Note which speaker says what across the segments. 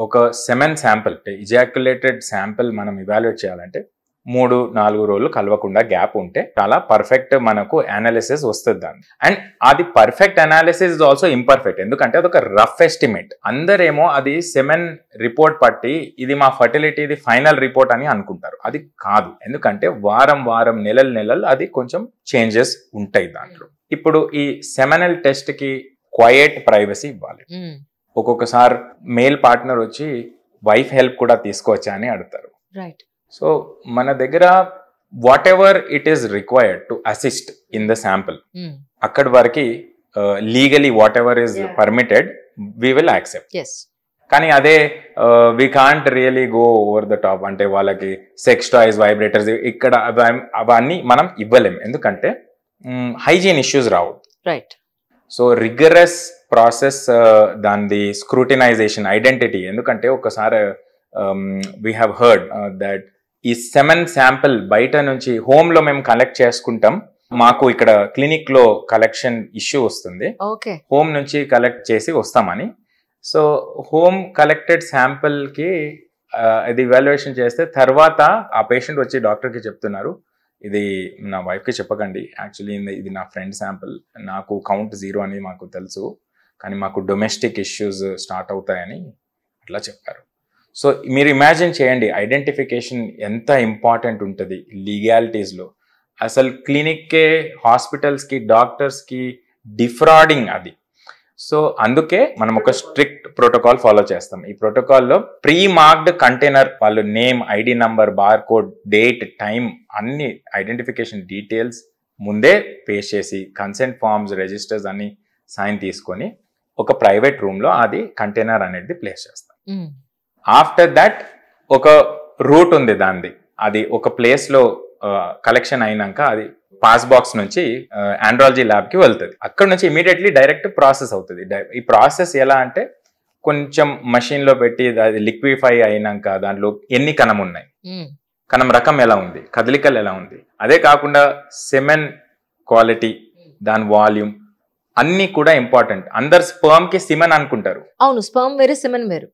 Speaker 1: ఒక semen sample ఇజాక్యులేటెడ్ sample మనం evaluate చేయాలంటే 3-4 రోజులు కలవకుండా గ్యాప్ ఉంటే చాలా పర్ఫెక్ట్ మనకు అనాలిసిస్ వస్తుంది దాన్ని. అండ్ అది perfect analysis is also imperfect, ఎందుకంటే అదొక రఫ్ ఎస్టిమేట్. అందరేమో అది సెమెన్ రిపోర్ట్ పట్టి ఇది మా ఫర్టిలిటీ ఇది ఫైనల్ రిపోర్ట్ అని అనుకుంటారు. అది కాదు, ఎందుకంటే వారం నెలలు అది కొంచెం చేంజెస్ ఉంటాయి దాంట్లో. ఇప్పుడు ఈ సెమెనల్ టెస్ట్ కి క్వైట్ ప్రైవసీ ఇవ్వాలి. ఒక్కొక్కసారి మేల్ పార్ట్నర్ వచ్చి వైఫ్ హెల్ప్ కూడా తీసుకోవచ్చా అని అడుగుతారు.
Speaker 2: రైట్.
Speaker 1: సో మన దగ్గర what ever it is required to assist in the sample, అక్కడి వరకు legally what ever is permitted we will accept. కానీ అదే we can't really go over the top, అంటే వాళ్ళకి సెక్స్ టాయ్స్ వైబ్రేటర్స్ ఇక్కడ అవన్నీ మనం ఇవ్వలేం, ఎందుకంటే హైజీన్ ఇష్యూస్ రావు.
Speaker 2: రైట్.
Speaker 1: సో రిగరస్ ప్రాసెస్ దాని స్క్రూటినైజేషన్ ఐడెంటిటీ, ఎందుకంటే ఒకసారి వీ హ్యావ్ హర్డ్ దట్ ఈ సెమెన్ శాంపిల్ బయట నుంచి హోమ్ లో మేము కలెక్ట్ చేసుకుంటాం, మాకు ఇక్కడ క్లినిక్ లో కలెక్షన్ ఇష్యూ వస్తుంది, హోమ్ నుంచి కలెక్ట్ చేసి వస్తామని. సో హోమ్ కలెక్టెడ్ శాంపిల్ కి అది ఇవాల్యుయేషన్ చేస్తే తర్వాత ఆ పేషెంట్ వచ్చి డాక్టర్ కి చెప్తున్నారు, ఇది నా వైఫ్ కి చెప్పకండి, యాక్చువల్లీ ఇది నా ఫ్రెండ్ శాంపిల్, నాకు కౌంట్ 0 అని మాకు తెలుసు, కానీ మాకు డొమెస్టిక్ ఇష్యూస్ స్టార్ట్ అవుతాయని అట్లా చెప్పారు. సో మీరు ఇమాజిన్ చేయండి ఐడెంటిఫికేషన్ ఎంత ఇంపార్టెంట్ ఉంటుంది లీగాలిటీస్లో. అసలు క్లినిక్కే హాస్పిటల్స్కి డాక్టర్స్కి డిఫ్రాడింగ్ అది. సో అందుకే మనం ఒక స్ట్రిక్ట్ ప్రోటోకాల్ ఫాలో చేస్తాం. ఈ ప్రోటోకాల్లో ప్రీ మార్క్డ్ కంటైనర్ వాళ్ళు name, ID number, bar code, date, time అన్ని ఐడెంటిఫికేషన్ డీటెయిల్స్ ముందే పేస్ట్ చేసి కన్సెంట్ ఫార్మ్స్, రిజిస్టర్స్ అన్ని సైన్ తీసుకొని ఒక ప్రైవేట్ రూమ్లో అది కంటైనర్ అనేది ప్లేస్ చేస్తాం. ఆఫ్టర్ దట్ ఒక రూట్ ఉంది దానిది, అది ఒక ప్లేస్లో కలెక్షన్ అయినాక అది పాస్ బాక్స్ నుంచి ఆండ్రాలజీ ల్యాబ్కి వెళ్తుంది. అక్కడ నుంచి ఇమీడియట్లీ డైరెక్ట్ ప్రాసెస్ అవుతుంది. ఈ ప్రాసెస్ ఎలా అంటే కొంచెం మషిన్లో పెట్టి అది లిక్విఫై అయినాక దాంట్లో ఎన్ని కణం ఉన్నాయి, కణం రకం ఎలా ఉంది, కదలికలు ఎలా ఉంది, అదే కాకుండా సెమెన్ క్వాలిటీ, దాని వాల్యూమ్ అన్ని కూడా ఇంపార్టెంట్. అందరు స్పర్మ్ కి సిమెన్ అనుకుంటారు.
Speaker 2: అవును, స్పర్మ్ వేరు, సిమెన్
Speaker 1: వేరు.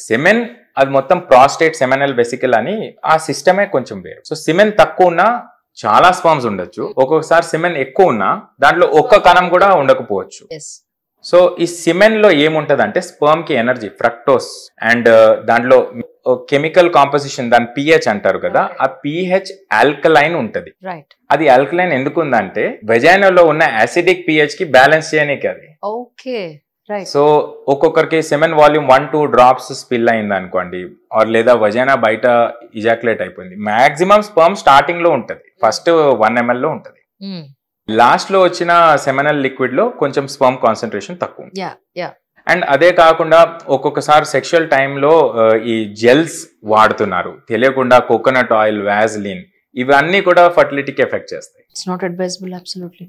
Speaker 1: సెమెన్ అది మొత్తం ప్రాస్టేట్ సెమెనల్ వెసికల్ అని ఆ సిస్టమే కొంచెం వేరు. సో సిమెన్ తక్కువ ఉన్నా చాలా స్పర్మ్స్ ఉండొచ్చు, ఒక్కొక్కసారి సిమెన్ ఎక్కువ ఉన్నా దాంట్లో ఒక్క కణం కూడా ఉండకపోవచ్చు. సో ఈ సిమెన్ లో ఏముంటది అంటే స్పర్మ్ కి ఎనర్జీ, ఫ్రక్టోస్, అండ్ దాంట్లో కెమికల్ కాంపోజిషన్, దాని pH అంటారు కదా, ఆ pH ఆల్కలైన్ ఉంటది. అది ఆల్కలైన్ ఎందుకు ఉందంటే వెజైనాలో ఉన్న యాసిడిక్ pH కి బ్యాలెన్స్ చేయడానికి అది. సో ఒక్కొక్కరికి సెమెన్ వాల్యూమ్ 1-2 డ్రాప్స్ స్పిల్ అయింది అనుకోండి, ఆర్ లేదా వజైనా బయట ఇజాక్యులేట్ అయిపోయింది, మాక్సిమం స్పర్మ్ స్టార్టింగ్ లో ఉంటది, ఫస్ట్ 1 ml లో ఉంటది, లాస్ట్ లో వచ్చిన సెమెనల్ లిక్విడ్ లో కొంచెం స్పర్మ్ కాన్సన్ట్రేషన్ తక్కువ ఉంది. అండ్ అదే కాకుండా ఒక్కొక్కసారి సెక్షువల్ టైంలో ఈ జెల్స్ వాడుతున్నారు తెలియకుండా, కోకోనట్ ఆయిల్, వ్యాజ్లిన్, ఇవన్నీ కూడా ఫర్టిలిటీకి ఎఫెక్ట్ చేస్తాయి.
Speaker 2: It's not advisable. Absolutely.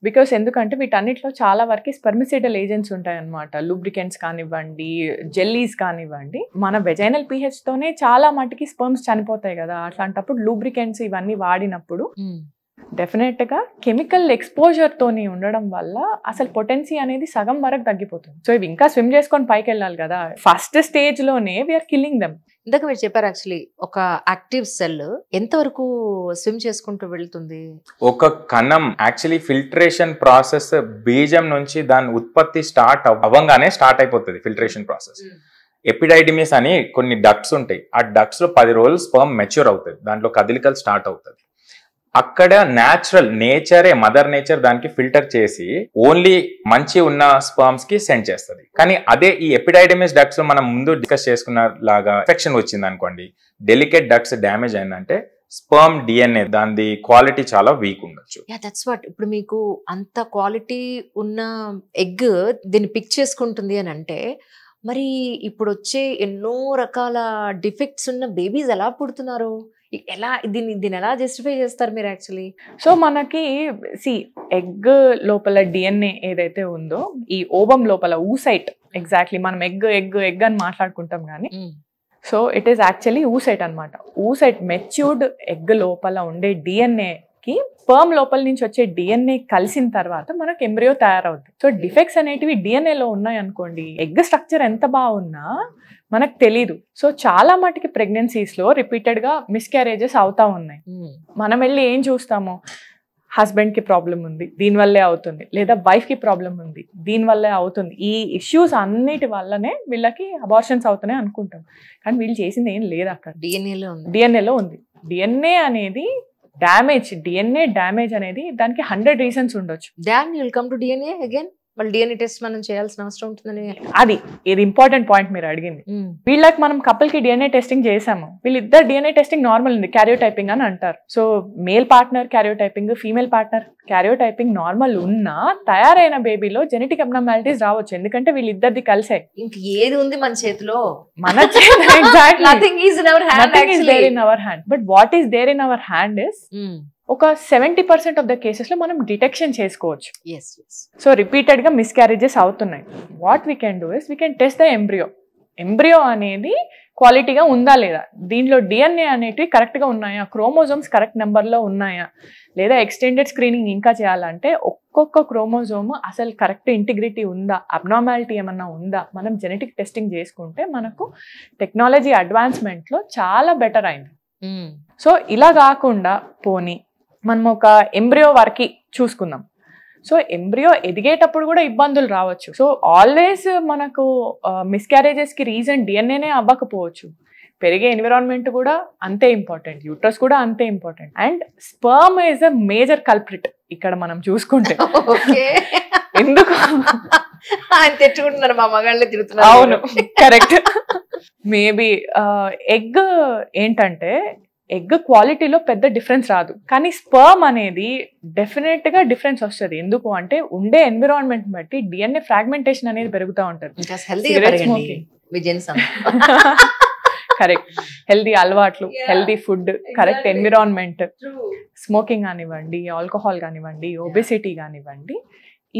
Speaker 3: Because ఎందుకంటే వీటన్నిటిలో చాలా వరకు స్పెర్మిసైడల్ ఏజెంట్స్ ఉంటాయి అన్నమాట. లూబ్రికెంట్స్ కానివ్వండి, జెల్లీస్ కానివ్వండి, మన వెజైనల్ pH తోనే చాలా మటుకి స్పర్మ్స్ చనిపోతాయి కదా. అట్లాంటప్పుడు లూబ్రికెంట్స్ ఇవన్నీ వాడినప్పుడు డెఫినెట్ గా కెమికల్ ఎక్స్పోజర్ తోని ఉండడం వల్ల అసలు పొటెన్సీ అనేది సగం వరకు తగ్గిపోతుంది. సో ఇవి ఇంకా స్విమ్ చేసుకొని పైకి వెళ్ళాలి కదా, ఫస్ట్ స్టేజ్ లోనే వీఆర్ కిల్లింగ్ దెమ్.
Speaker 2: ఇందాక మీరు చెప్పారు యాక్చువల్లీ ఒక యాక్టివ్ సెల్ ఎంత వరకు స్విమ్ చేసుకుంటూ వెళ్తుంది?
Speaker 1: ఒక కణం యాక్చువల్లీ ఫిల్టరేషన్ ప్రాసెస్ బీజం నుంచి దాని ఉత్పత్తి స్టార్ట్ అవ్వగానే స్టార్ట్ అయిపోతుంది ఫిల్టరేషన్ ప్రాసెస్. ఎపిడైడిమిస్ అని కొన్ని డక్ట్స్ ఉంటాయి, ఆ డక్ట్స్ లో 10 రోజులు స్పర్మ్ మెచ్యూర్ అవుతుంది, దాంట్లో కదలికలు స్టార్ట్ అవుతుంది. అక్కడ నేచరే, మదర్ నేచర్ దానికి ఫిల్టర్ చేసి ఓన్లీ మంచి ఉన్న స్పర్మ్స్ కి సెండ్ చేస్తుంది. కానీ అదే ఈ ఎపిడైడమిస్ డక్ట్స్ లో మనం ముందు డిస్కస్ చేసుకున్న లాగా ఇన్ఫెక్షన్ వచ్చింది అనుకోండి, డెలికేట్ డక్ట్స్ డ్యామేజ్ అయిందంటే స్పర్మ్ డిఎన్ఏ దాని క్వాలిటీ చాలా వీక్ ఉండొచ్చు.
Speaker 2: That's what. ఇప్పుడు మీకు అంత క్వాలిటీ ఉన్న ఎగ్ దీన్ని పిక్ చేసుకుంటుంది అని అంటే, మరి ఇప్పుడు వచ్చే ఎన్నో రకాల డిఫెక్ట్స్ ఉన్న బేబీస్ ఎలా పుడుతున్నారు? ఎలా దీన్ని ఎలా జస్టిఫై చేస్తారు మీరు యాక్చువల్లీ?
Speaker 3: సో మనకి ఎగ్ లోపల డిఎన్ఏ ఏదైతే ఉందో, ఈ ఓవం లోపల ఊసైట్, ఎగ్జాక్ట్లీ మనం ఎగ్ అని మాట్లాడుకుంటాం కానీ, so it is actually oocyte అనమాట. ఊసైట్ మెచ్యూర్డ్ ఎగ్ లోపల ఉండే డిఎన్ఏ కి స్పెర్మ్ లోపల నుంచి వచ్చే డిఎన్ఏ కలిసిన తర్వాత మనకు ఎంబ్రియో తయారవుతుంది. సో డిఫెక్ట్స్ అనేటివి డిఎన్ఏలో ఉన్నాయి అనుకోండి, ఎగ్ స్ట్రక్చర్ ఎంత బాగున్నా మనకు తెలీదు. సో చాలా మటుకి ప్రెగ్నెన్సీస్ లో రిపీటెడ్ గా మిస్క్యారేజెస్ అవుతా ఉన్నాయి. మనం వెళ్ళి ఏం చూస్తాము, హస్బెండ్ కి ప్రాబ్లం ఉంది దీనివల్లే అవుతుంది, లేదా వైఫ్ కి ప్రాబ్లం ఉంది దీనివల్లే అవుతుంది, ఈ ఇష్యూస్ అన్నిటి వల్లనే వీళ్ళకి అబార్షన్స్ అవుతున్నాయి అనుకుంటాం. కానీ వీళ్ళు చేసింది ఏం లేదు, అక్కడ డిఎన్ఏలో ఉంది. డిఎన్ఏ అనేది డిఎన్ఏ డ్యామేజ్ అనేది దానికి 100 రీజన్స్ ఉండొచ్చు.
Speaker 2: డిఎన్ఏ టెస్ట్ మనం చేయాల్సిన అవసరం ఉంటుందని
Speaker 3: ఇది ఇంపార్టెంట్ పాయింట్ మీరు అడిగింది. వీళ్ళకి మనం కపుల్ కి డిఎన్ఏ టెస్టింగ్ చేసాము, వీళ్ళిద్దరు డిఎన్ఏ టెస్టింగ్ నార్మల్ ఉంది, క్యారియోటైపింగ్ అని అంటారు. So male partner karyotyping, female partner karyotyping normal ఉన్నా తయారైన బేబీలో జెనెటిక్ అబ్నార్మాలిటీస్ రావచ్చు, ఎందుకంటే వీళ్ళిద్దరిది కలిసే.
Speaker 2: ఇంక ఏది ఉంది మన చేతిలో,
Speaker 3: మన nothing is there in our hand. But what is there in our hand is ఒక 70% ఆఫ్ ద కేసెస్ లో మనం డిటెక్షన్ చేసుకోవచ్చు. సో రిపీటెడ్ గా మిస్క్యారేజెస్ అవుతున్నాయి. What we can do is we can test the embryo అనేది క్వాలిటీగా ఉందా లేదా, దీనిలో డిఎన్ఏ అనేటివి కరెక్ట్ గా ఉన్నాయా, క్రోమోజోమ్స్ కరెక్ట్ నెంబర్లో ఉన్నాయా, లేదా ఎక్స్టెండెడ్ స్క్రీనింగ్ ఇంకా చేయాలంటే ఒక్కొక్క క్రోమోజోమ్ అసలు కరెక్ట్ ఇంటిగ్రిటీ ఉందా, అబ్నార్మాలిటీ ఏమన్నా ఉందా, మనం జెనెటిక్ టెస్టింగ్ చేసుకుంటే మనకు టెక్నాలజీ అడ్వాన్స్మెంట్ లో చాలా బెటర్ అయింది. సో ఇలా కాకుండా పోనీ మనం ఒక ఎంబ్రియో వరకు చూసుకుందాం. సో ఎంబ్రియో ఎదిగేటప్పుడు కూడా ఇబ్బందులు రావచ్చు. సో ఆల్వేస్ మనకు మిస్క్యారేజెస్ కి రీజన్ డిఎన్ఏనే అవ్వకపోవచ్చు, పెరిగే ఎన్విరాన్మెంట్ కూడా అంతే ఇంపార్టెంట్, యూట్రస్ కూడా అంతే important, and sperm is a major culprit ఇక్కడ మనం చూసుకుంటే. ఎందుకు
Speaker 2: తెచ్చుకుంటున్నారు మా మగాళ్ళే తిరుగుతున్నారు.
Speaker 3: అవును, కరెక్ట్. మేబీ ఎగ్ ఏంటంటే ఎగ్ క్వాలిటీలో పెద్ద డిఫరెన్స్ రాదు, కానీ స్పర్మ్ అనేది డెఫినెట్ గా డిఫరెన్స్ వస్తుంది. ఎందుకు అంటే ఉండే ఎన్విరాన్మెంట్ బట్టి డిఎన్ఏ ఫ్రాగ్మెంటేషన్ అనేది పెరుగుతూ ఉంటుంది. కరెక్ట్, హెల్దీ అలవాట్లు, healthy food, correct environment, smoking కానివ్వండి, ఆల్కహాల్ కానివ్వండి, ఒబెసిటీ కానివ్వండి,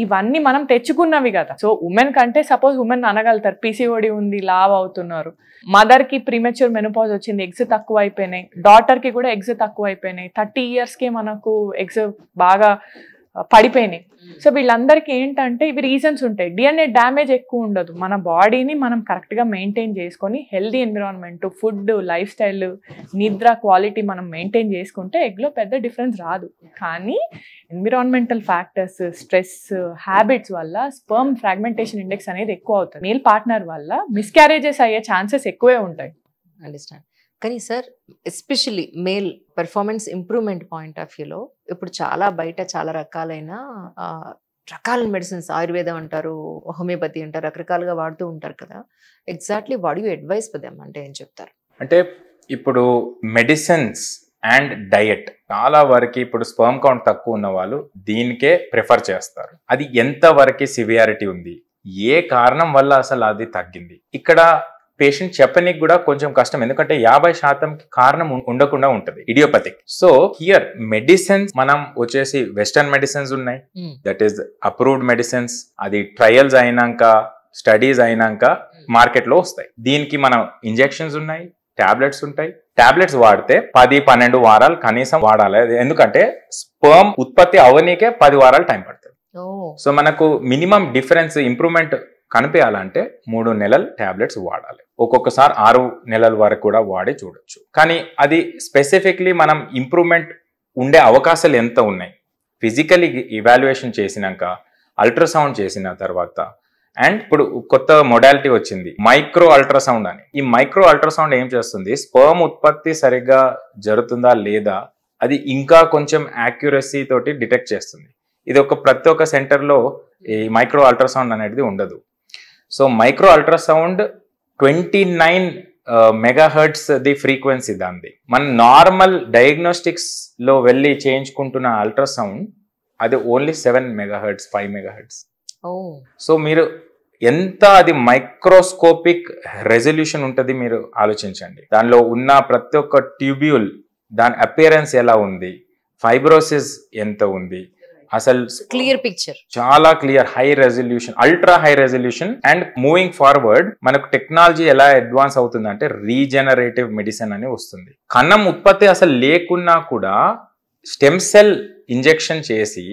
Speaker 3: ఇవన్నీ మనం తెచ్చుకున్నవి కదా. సో ఉమెన్ కంటే సపోజ్ ఉమెన్ అనగలుగుతారు పీసీఓడి ఉంది, లావ్ అవుతున్నారు, మదర్ కి ప్రీమెచ్యూర్ మెనోపాజ్ వచ్చింది, ఎగ్స్ తక్కువ అయిపోయినాయి, డాటర్ కి కూడా ఎగ్స్ తక్కువ అయిపోయినాయి, 30 years కి మనకు ఎగ్స్ బాగా పడిపోయినాయి. సో వీళ్ళందరికీ ఏంటంటే ఇవి రీజన్స్ ఉంటాయి. డిఎన్ఏ డ్యామేజ్ ఎక్కువ ఉండదు, మన బాడీని మనం కరెక్ట్గా మెయింటైన్ చేసుకొని healthy environment, food, life style, నిద్ర క్వాలిటీ మనం మెయింటైన్ చేసుకుంటే ఎగ్లో పెద్ద డిఫరెన్స్ రాదు. కానీ ఎన్విరాన్మెంటల్ ఫ్యాక్టర్స్, స్ట్రెస్, హ్యాబిట్స్ వల్ల స్పర్మ్ ఫ్రాగ్మెంటేషన్ ఇండెక్స్ అనేది ఎక్కువ అవుతుంది. మేల్ పార్ట్నర్ వల్ల మిస్క్యారేజెస్ అయ్యే ఛాన్సెస్ ఎక్కువే ఉంటాయి.
Speaker 2: అండర్స్టాండ్. కానీ sir especially male performance improvement point of వ్యూలో ఇప్పుడు బయట చాలా రకాలైన మెడిసిన్స్, ఆయుర్వేదం అంటారు, హోమియోపతి అంటారు, రకరకాలుగా వాడుతూ ఉంటారు కదా. Exactly what you advice for them అంటే ఏం చెప్తారు?
Speaker 1: అంటే ఇప్పుడు మెడిసిన్స్ అండ్ డయట్ చాలా వరకు ఇప్పుడు స్పర్మ్ కౌంట్ తక్కువ ఉన్న వాళ్ళు దీనికే ప్రిఫర్ చేస్తారు. అది ఎంత వరకు సివియారిటీ ఉంది, ఏ కారణం వల్ల అసలు అది తగ్గింది, ఇక్కడ పేషెంట్ చెప్పనికి కూడా కొంచెం కష్టం, ఎందుకంటే 50% కారణం ఉండకుండా ఉంటది ఇడియోపతిక్. సో హియర్ మెడిసిన్స్ మనం వచ్చేసి వెస్టర్న్ మెడిసిన్స్ ఉన్నాయి, దట్ ఈస్ అప్రూవ్డ్ మెడిసిన్స్, అది ట్రయల్స్ అయినాక, స్టడీస్ అయినాక మార్కెట్ లో వస్తాయి. దీనికి మనం ఇంజెక్షన్స్ ఉన్నాయి, టాబ్లెట్స్ ఉంటాయి. టాబ్లెట్స్ వాడితే 10-12 వారాలు కనీసం వాడాలి, ఎందుకంటే స్పర్మ్ ఉత్పత్తి అవనీకే 10 వారాలు టైం పడుతుంది. సో మనకు మినిమం డిఫరెన్స్ ఇంప్రూవ్మెంట్ కనిపించాలంటే 3 నెలలు టాబ్లెట్స్ వాడాలి, ఒక్కొక్కసారి 6 నెలల వరకు కూడా వాడి చూడొచ్చు. కానీ అది స్పెసిఫిక్లీ మనం ఇంప్రూవ్మెంట్ ఉండే అవకాశాలు ఎంత ఉన్నాయి, ఫిజికలీ ఇవాల్యుయేషన్ చేసినాక, అల్ట్రాసౌండ్ చేసిన తర్వాత, అండ్ ఇప్పుడు కొత్త మొడాలిటీ వచ్చింది మైక్రో అల్ట్రాసౌండ్ అని. ఈ మైక్రో అల్ట్రాసౌండ్ ఏం చేస్తుంది, స్పర్మ్ ఉత్పత్తి సరిగ్గా జరుగుతుందా లేదా అది ఇంకా కొంచెం యాక్యురసీ తోటి డిటెక్ట్ చేస్తుంది. ఇది ప్రతి ఒక్క సెంటర్లో ఈ మైక్రో అల్ట్రాసౌండ్ అనేది ఉండదు. So micro ultrasound 29 megahertz the frequency దాన్ని. మన నార్మల్ డయాగ్నోస్టిక్స్ లో వెళ్ళి చేయించుకుంటున్న అల్ట్రాసౌండ్ అది ఓన్లీ 7 మెగాహెర్ట్స్, 5 మెగాహెర్ట్స్. సో మీరు ఎంత అది మైక్రోస్కోపిక్ రెజల్యూషన్ ఉంటుంది మీరు ఆలోచించండి. దానిలో ఉన్న ప్రతి ఒక్క ట్యూబ్యూల్ దాని అపియరెన్స్ ఎలా ఉంది, ఫైబ్రోసిస్ ఎంత ఉంది, అసలు
Speaker 2: క్లియర్ పిక్చర్,
Speaker 1: చాలా clear, high resolution, ultra high resolution. And moving forward మనకు టెక్నాలజీ ఎలా అడ్వాన్స్ అవుతుంది అంటే రీజనరేటివ్ మెడిసిన్ అని వస్తుంది. కణం ఉత్పత్తి అసలు లేకున్నా కూడా స్టెమ్ సెల్ ఇంజెక్షన్ చేసి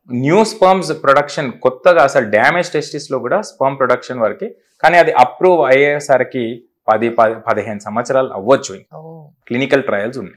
Speaker 1: న్యూ స్పర్మ్స్ ప్రొడక్షన్ కొత్తగా అసలు డ్యామేజ్ టెస్టిస్లో కూడా స్పర్మ్ ప్రొడక్షన్ వరకు, కానీ అది అప్రూవ్ అయ్యేసరికి 10-15 సంవత్సరాలు అవ్వచ్చు. క్లినికల్ ట్రయల్స్ ఉన్నాయి.